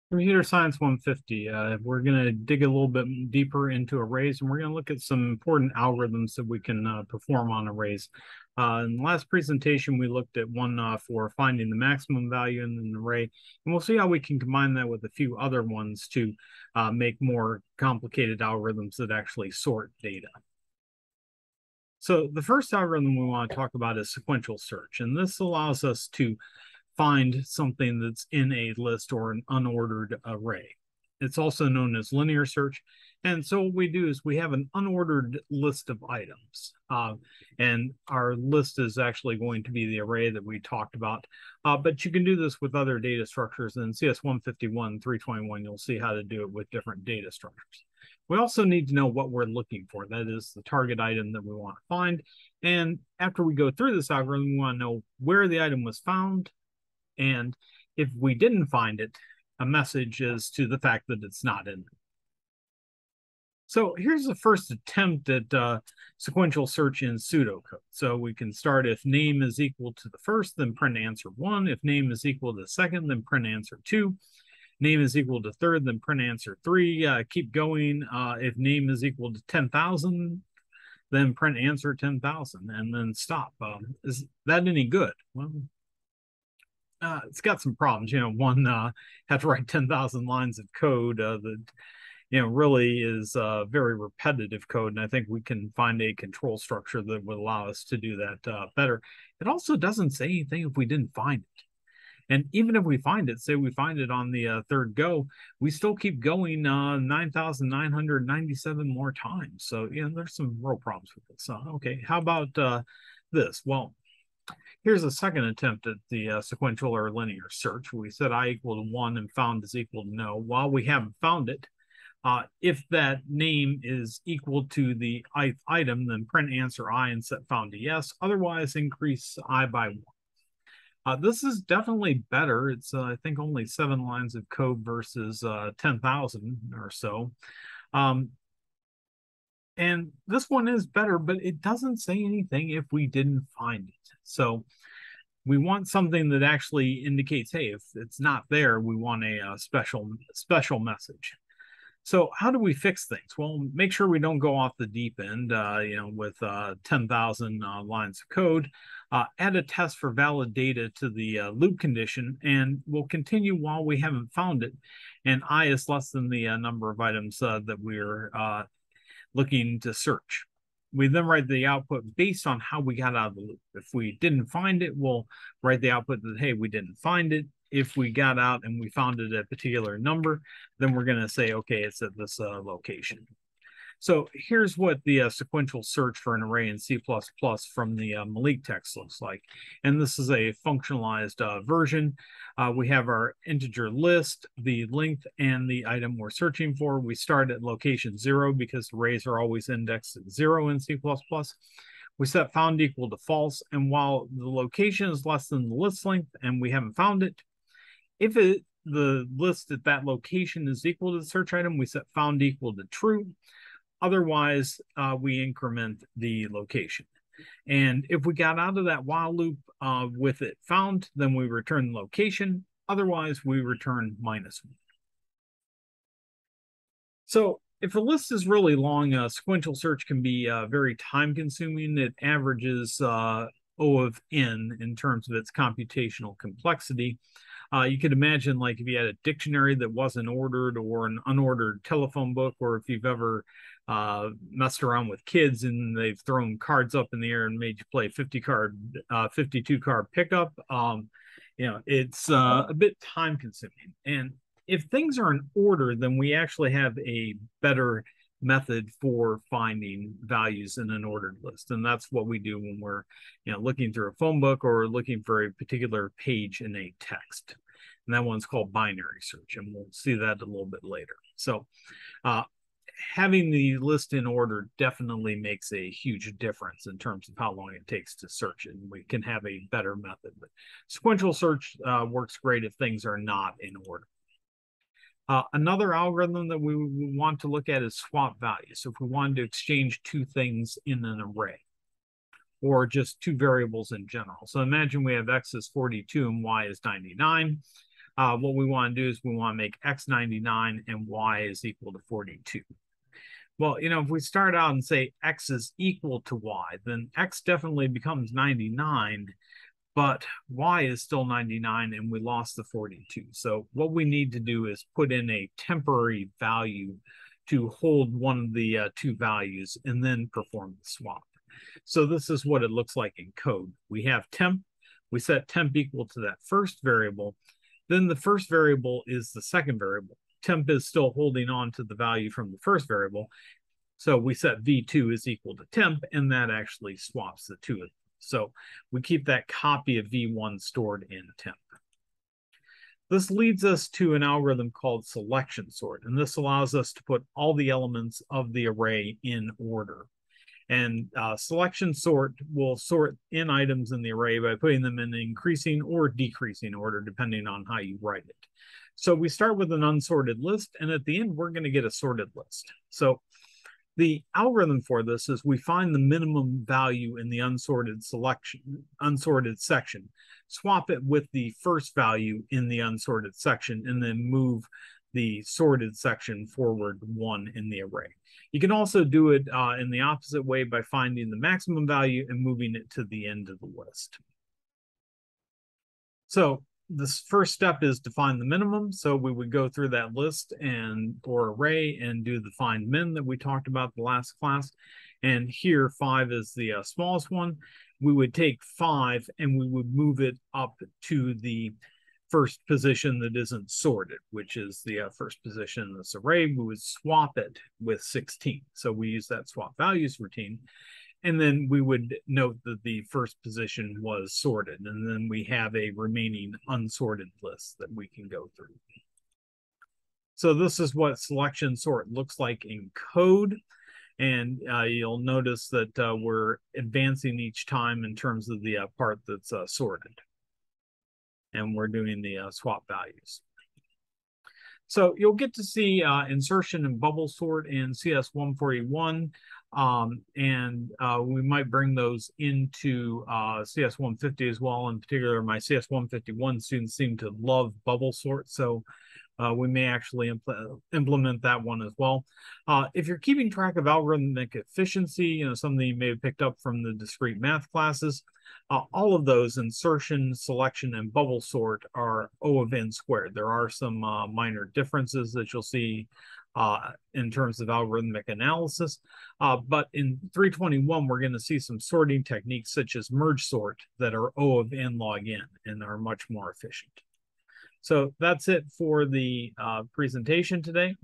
Computer Science 150. We're going to dig a little bit deeper into arrays, and we're going to look at some important algorithms that we can perform on arrays. In the last presentation, we looked at one for finding the maximum value in an array, and we'll see how we can combine that with a few other ones to make more complicated algorithms that actually sort data. So the first algorithm we want to talk about is sequential search, and this allows us to find something that's in a list or an unordered array. It's also known as linear search. And so what we do is we have an unordered list of items. And our list is actually going to be the array that we talked about. But you can do this with other data structures. In CS151, 321, you'll see how to do it with different data structures. We also need to know what we're looking for. That is the target item that we want to find. And after we go through this algorithm, we want to know where the item was found, and if we didn't find it, a message is to the fact that it's not in there. So here's the first attempt at sequential search in pseudocode. So we can start if name is equal to the first, then print answer 1. If name is equal to the second, then print answer 2. Name is equal to third, then print answer 3. Keep going. If name is equal to 10,000, then print answer 10,000, and then stop. Is that any good? Well, it's got some problems. One, have to write 10,000 lines of code that, really is very repetitive code. And I think we can find a control structure that would allow us to do that better. It also doesn't say anything if we didn't find it. And even if we find it, say we find it on the third go, we still keep going 9,997 more times. So, there's some real problems with this. Okay, how about this? Well, here's a second attempt at the sequential or linear search. We said I equal to 1 and found is equal to no. While we haven't found it, if that name is equal to the item, then print answer I and set found to yes. Otherwise, increase I by 1. This is definitely better. It's, I think, only 7 lines of code versus 10,000 or so. And this one is better, but it doesn't say anything if we didn't find it. So we want something that actually indicates, hey, if it's not there, we want a special message. So how do we fix things? Well, make sure we don't go off the deep end, with 10,000 lines of code. Add a test for valid data to the loop condition, and we'll continue while we haven't found it. And I is less than the number of items that we're looking to search. We then write the output based on how we got out of the loop. If we didn't find it, we'll write the output that, hey, we didn't find it. If we got out and we found it at a particular number, then we're going to say, okay, it's at this location. So here's what the sequential search for an array in C++ from the Malik text looks like. And this is a functionalized version. We have our integer list, the length, and the item we're searching for. We start at location 0 because arrays are always indexed at 0 in C++. We set found equal to false. And while the location is less than the list length and we haven't found it, if the list at that location is equal to the search item, we set found equal to true. Otherwise, we increment the location. And if we got out of that while loop with it found, then we return the location. Otherwise, we return -1. So if a list is really long, sequential search can be very time consuming. It averages O of n in terms of its computational complexity. You could imagine, like, if you had a dictionary that wasn't ordered, or an unordered telephone book, or if you've ever messed around with kids and they've thrown cards up in the air and made you play 52 card pickup. It's a bit time consuming. And if things are in order, then we actually have a better method for finding values in an ordered list. And that's what we do when we're looking through a phone book or looking for a particular page in a text. And that one's called binary search, and we'll see that a little bit later. So having the list in order definitely makes a huge difference in terms of how long it takes to search it. And we can have a better method. But sequential search works great if things are not in order. Another algorithm that we want to look at is swap values. So if we wanted to exchange two things in an array, or just two variables in general. So imagine we have x is 42 and y is 99. what we want to do is we want to make x 99 and y is equal to 42. Well, if we start out and say x is equal to y, then x definitely becomes 99, but y is still 99 and we lost the 42. So what we need to do is put in a temporary value to hold one of the two values and then perform the swap. So this is what it looks like in code. We have temp, we set temp equal to that first variable, then the first variable is the second variable. Temp is still holding on to the value from the first variable. So we set v2 is equal to temp, and that actually swaps the two of them. So we keep that copy of v1 stored in temp. This leads us to an algorithm called selection sort, and this allows us to put all the elements of the array in order. And selection sort will sort in items in the array by putting them in increasing or decreasing order, depending on how you write it. So we start with an unsorted list, and at the end, we're going to get a sorted list. So the algorithm for this is we find the minimum value in the unsorted section, swap it with the first value in the unsorted section, and then move the sorted section forward one in the array. You can also do it in the opposite way by finding the maximum value and moving it to the end of the list. So this first step is to find the minimum. So we would go through that list or array and do the find min that we talked about the last class. And here 5 is the smallest one. We would take 5 and we would move it up to the first position that isn't sorted, which is the first position in this array. We would swap it with 16. So we use that swap values routine. And then we would note that the first position was sorted. And then we have a remaining unsorted list that we can go through. So this is what selection sort looks like in code. And you'll notice that we're advancing each time in terms of the part that's sorted. And we're doing the swap values. So you'll get to see insertion and bubble sort in CS141. And we might bring those into CS150 as well. In particular, my CS151 students seem to love bubble sort. So we may actually implement that one as well. If you're keeping track of algorithmic efficiency, something you may have picked up from the discrete math classes, all of those, insertion, selection, and bubble sort, are O of n squared. There are some minor differences that you'll see in terms of algorithmic analysis. But in 321, we're going to see some sorting techniques such as merge sort that are O of n log n and are much more efficient. So that's it for the presentation today.